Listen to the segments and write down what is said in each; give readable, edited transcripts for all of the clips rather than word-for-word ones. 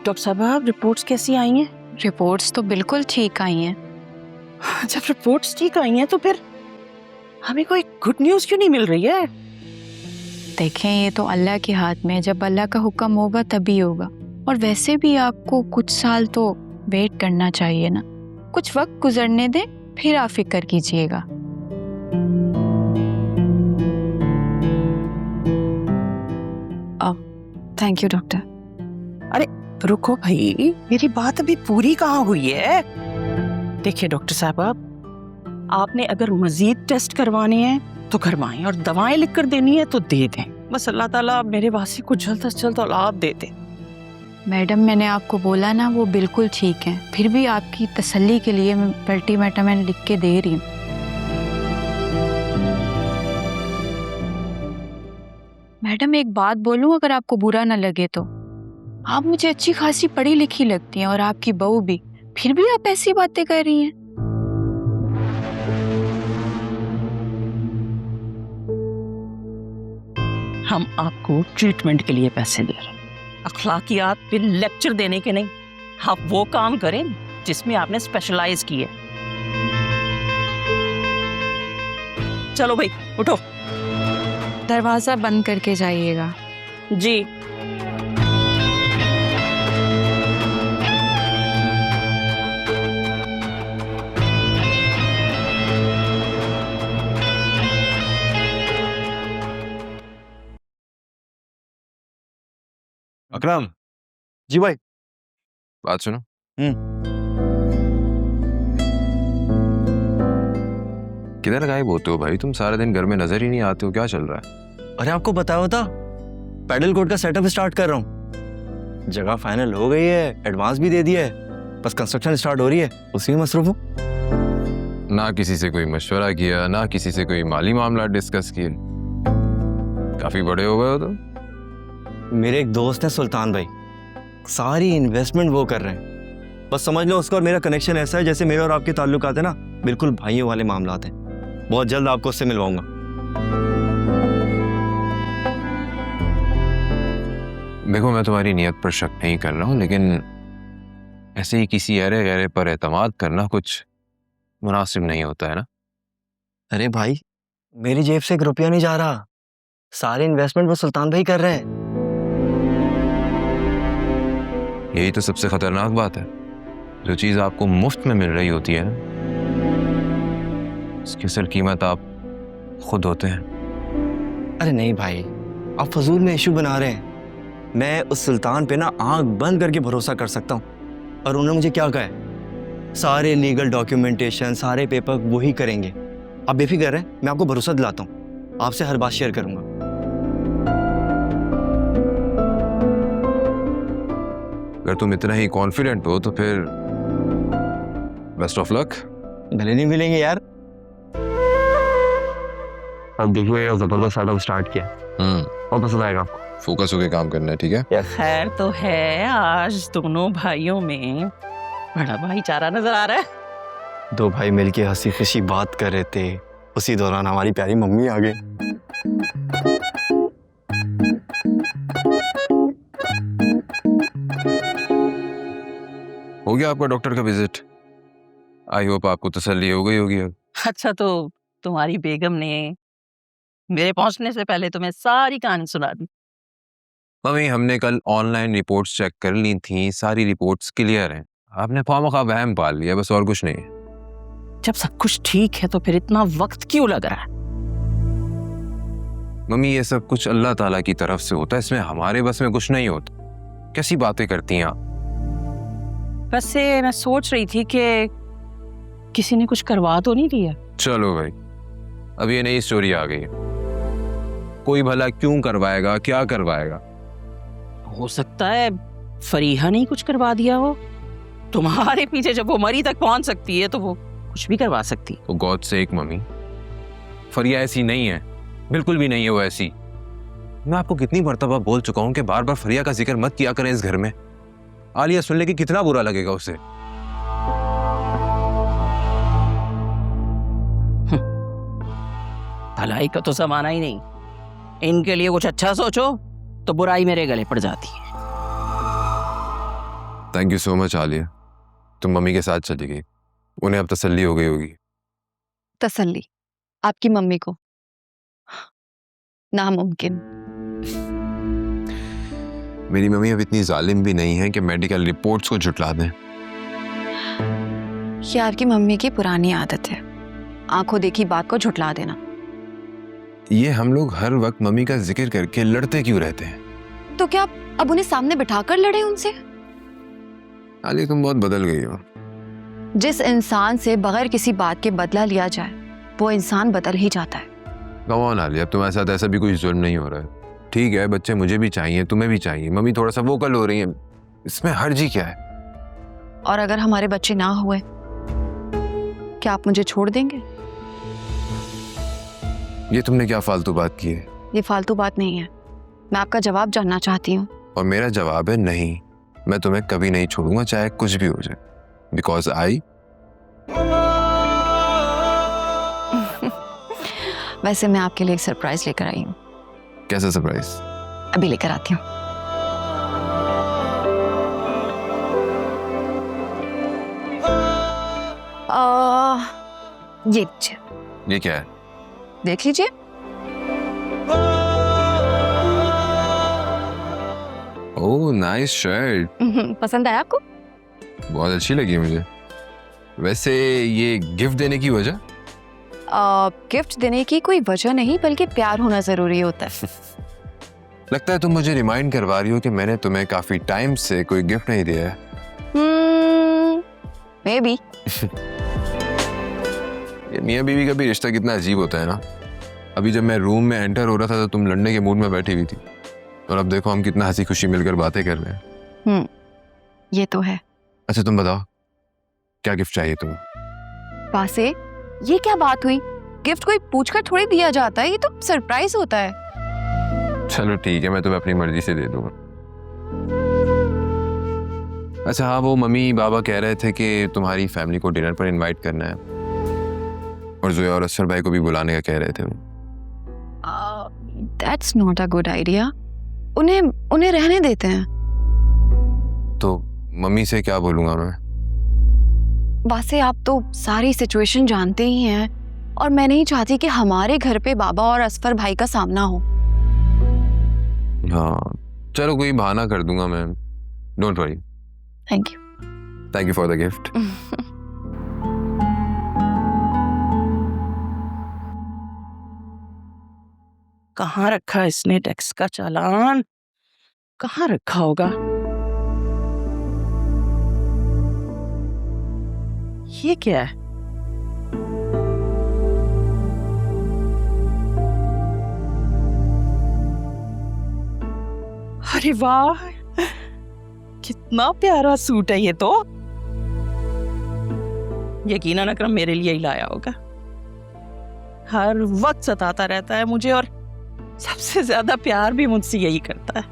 Doctor साहब reports कैसी आई हैं? रिपोर्ट्स तो बिल्कुल ठीक आई हैं। जब रिपोर्ट्स ठीक आई हैं तो फिर हमें कोई गुड न्यूज़ क्यों नहीं मिल रही है? देखें, ये तो अल्लाह के हाथ में है, जब अल्लाह का हुक्म होगा तभी होगा। और वैसे भी आपको कुछ साल तो वेट करना चाहिए ना, कुछ वक्त गुजरने दें फिर आप फिक्र कीजिएगा। Thank you doctor. अरे रुको भाई, मेरी बात अभी पूरी कहाँ हुई है? देखिए डॉक्टर साहब, आपने अगर मजीद टेस्ट करवाने हैं तो करवाएं और दवाएं लिख कर देनी है तो दे दें। बस अल्लाह ताला मेरे वासी को जल्द से जल्द औलाद दे दे। मैडम, मैंने आपको बोला ना वो बिल्कुल ठीक है, फिर भी आपकी तसल्ली के लिए मैं मल्टीविटामिन लिख के दे रही हूँ। मैडम एक बात बोलूं, अगर आपको बुरा ना लगे तो, आप मुझे अच्छी खासी पढ़ी लिखी लगती हैं और आपकी बहू भी, फिर भी आप ऐसी बातें कर रही हैं। हम आपको ट्रीटमेंट के लिए पैसे दे रहे हैं, अखलाकियात पे लेक्चर देने के नहीं। आप वो काम करें जिसमें आपने स्पेशलाइज की है। चलो भाई उठो। दरवाजा बंद करके जाइएगा। जी। अकरम, जी भाई। बात सुनो। किधर गायब होते हो भाई? तुम सारा दिन घर में नजर ही नहीं आते हो, क्या चल रहा है? अरे आपको बताया होता, पैडल कोर्ट का सेटअप स्टार्ट कर रहा हूँ। जगह फाइनल हो गई है, एडवांस भी दे दिया है, बस कंस्ट्रक्शन स्टार्ट हो रही है, उसी में मसरूफ हूँ। ना किसी से कोई मशवरा किया, ना किसी से कोई माली मामला डिस्कस किए। काफी बड़े हो गए हो तो। मेरे एक दोस्त है सुल्तान भाई, सारी इन्वेस्टमेंट वो कर रहे हैं। बस समझ लो उसका और मेरा कनेक्शन ऐसा है जैसे मेरे और आपके ताल्लुकात है ना, बिल्कुल भाइयों वाले मामलात हैं। बहुत जल्द आपको उससे मिलवाऊंगा। देखो, मैं तुम्हारी नीयत पर शक नहीं कर रहा हूँ, लेकिन ऐसे ही किसी अरे गहरे पर एतमाद करना कुछ मुनासिब नहीं होता है ना। अरे भाई, मेरी जेब से 1 रुपया नहीं जा रहा, सारी इन्वेस्टमेंट वो सुल्तान भाई कर रहे हैं। यही तो सबसे खतरनाक बात है। जो चीज आपको मुफ्त में मिल रही होती है ना, उसकी असल कीमत आप खुद होते हैं। अरे नहीं भाई, आप फजूल में इशू बना रहे हैं। मैं उस सुल्तान पे ना आंख बंद करके भरोसा कर सकता हूँ, और उन्होंने मुझे क्या कहा है, सारे लीगल डॉक्यूमेंटेशन, सारे पेपर वही करेंगे। आप बेफिक्र रहें, मैं आपको भरोसा दिलाता हूँ, आपसे हर बात शेयर करूंगा। अगर तुम इतना ही कॉन्फिडेंट हो तो फिर बेस्ट ऑफ लक। गले नहीं मिलेंगे यार। अब देखो, ये जबरदस्त सेटअप स्टार्ट किया, और पसंद आएगा आपको। फोकस होके काम करना है, ठीक है? खैर तो है, आज दोनों भाइयों में बड़ा भाईचारा नजर आ रहा है। 2 भाई मिलके हंसी खुशी बात कर रहे थे, उसी दौरान हमारी प्यारी मम्मी आ गई। हो गया आपका डॉक्टर का विजिट? आई होप आपको तसल्ली हो गई होगी अब। अच्छा, तो तुम्हारी बेगम ने मेरे पहुंचने से पहले तुम्हें सारी कहानी सुना दी? मम्मी, हमने कल ऑनलाइन रिपोर्ट्स चेक कर ली थी, सारी रिपोर्ट्स क्लियर हैं। आपने ख्वामख्वाह वहम पाल लिया, बस और कुछ नहीं है। जब सब कुछ ठीक है तो फिर इतना वक्त क्यों लग रहा है? मम्मी, ये सब कुछ अल्लाह ताला की तरफ से होता है, इसमें हमारे बस में कुछ नहीं होता। कैसी बातें करती हैं आप? वैसे मैं सोच रही थी कि किसी ने कुछ करवा तो नहीं दिया? चलो भाई, अब ये नई स्टोरी आ गई है। कोई भला क्यों करवाएगा, क्या करवाएगा? हो सकता है फरीहा ने कुछ करवा दिया हो। तुम्हारे पीछे जब वो मरी तक पहुंच सकती है तो वो कुछ भी करवा सकती। तो गॉड सेक मम्मी, फरिया ऐसी नहीं है, बिल्कुल भी नहीं है वो ऐसी। मैं आपको कितनी मर्तबा बोल चुका हूं कि बार बार फरिया का जिक्र मत किया करें इस घर में। आलिया सुन ले कि कितना बुरा लगेगा उसे। भलाई का तो जमाना ही नहीं, इनके लिए कुछ अच्छा सोचो तो बुराई मेरे गले पड़ जाती है। Thank you so much Alia, तुम मम्मी के साथ चली गई, उन्हें अब तसल्ली हो गई होगी। तसल्ली आपकी मम्मी को? नामुमकिन। मेरी मम्मी अब इतनी जालिम भी नहीं है कि मेडिकल रिपोर्ट्स को झुटला दें। ये आपकी मम्मी की पुरानी आदत है, आंखों देखी बात को झुटला देना। ये हम लोग हर वक्त मम्मी का जिक्र करके लड़ते क्यों रहते हैं? तो क्या अब उन्हें सामने बिठाकर लड़े उनसे? आलिया तुम बहुत बदल गई हो। जिस इंसान से बगैर किसी बात के बदला लिया जाए वो इंसान बदल ही जाता है। कम ऑन आलिया, तुम्हारे साथ ऐसा भी कोई जुल्म नहीं हो रहा है। ठीक है, बच्चे मुझे भी चाहिए, तुम्हें भी चाहिए, मम्मी थोड़ा सा वोकल हो रही है, इसमें हर्जी क्या है? और अगर हमारे बच्चे ना हुए, क्या आप मुझे छोड़ देंगे? ये तुमने क्या फालतू बात की है? ये फालतू बात नहीं है, मैं आपका जवाब जानना चाहती हूँ। और मेरा जवाब है नहीं, मैं तुम्हें कभी नहीं छोड़ूंगा, चाहे कुछ भी हो जाए, बिकॉज आई। वैसे मैं आपके लिए एक सरप्राइज लेकर आई हूँ। कैसा सरप्राइज? अभी लेकर आती हूँ। ये लीजिए, ये क्या है? देख लीजिए। ओह नाइस शर्ट, पसंद आया आपको? बहुत अच्छी लगी मुझे। वैसे ये गिफ्ट देने की वजह? गिफ्ट देने की कोई वजह नहीं, बल्कि प्यार होना जरूरी होता है। लगता है तुम मुझे रिमाइंड करवा रही हो कि मैंने तुम्हें काफी टाइम से कोई गिफ्ट नहीं दिया है। May be. ये मियाँ बीवी का भी रिश्ता कितना अजीब होता है ना। अभी जब मैं रूम में एंटर हो रहा था तो तुम लड़ने के मूड में बैठी हुई थी, और अब देखो हम कितना हंसी खुशी मिलकर बातें कर रहे हैं। ये तो है। अच्छा तुम बताओ, क्या गिफ्ट चाहिए तुम्हें? पासे, ये क्या बात हुई? गिफ्ट कोई पूछकर थोड़ी दिया जाता है, ये तो सरप्राइज होता है। चलो ठीक है, मैं तुम्हें अपनी मर्जी से दे दूंगा। अच्छा हाँ, वो मम्मी बाबा कह रहे थे कि तुम्हारी फैमिली को डिनर पर इनवाइट करना है, और जोया और असफर भाई को भी बुलाने का कह रहे थे। That's not a good idea. उन्हें रहने देते हैं। तो मम्मी से क्या बोलूंगा मैं? वैसे आप तो सारी सिचुएशन जानते ही हैं, और मैं नहीं चाहती कि हमारे घर पे बाबा और असफर भाई का सामना हो। हाँ चलो, कोई बहाना कर दूंगा मैं, don't worry. Thank you for the gift. कहाँ रखा इसने टैक्स का चालान? कहाँ रखा होगा? ये क्या है? अरे वाह, कितना प्यारा सूट है ये तो। यकीनन अकरम मेरे लिए ही लाया होगा। हर वक्त सताता रहता है मुझे, और सबसे ज्यादा प्यार भी मुझसे यही करता है।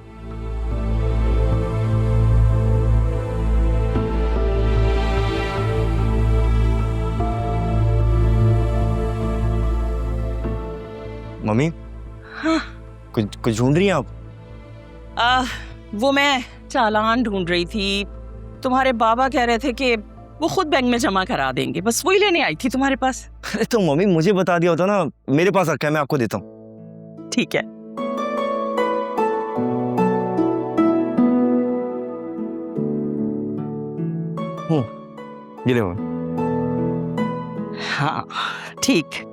मम्मी, हाँ। कुछ ढूंढ रही हैं आप? वो मैं चालान ढूंढ रही थी। तुम्हारे बाबा कह रहे थे कि वो खुद बैंक में जमा करा देंगे, बस वही लेने आई थी तुम्हारे पास। अरे तो मम्मी मुझे बता दिया होता ना, मेरे पास रखा है, मैं आपको देता हूँ। ठीक है। ये ले मम्मी। हाँ ठीक।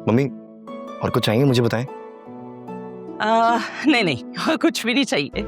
मम्मी और कुछ चाहिए मुझे बताएं। नहीं कुछ भी नहीं चाहिए।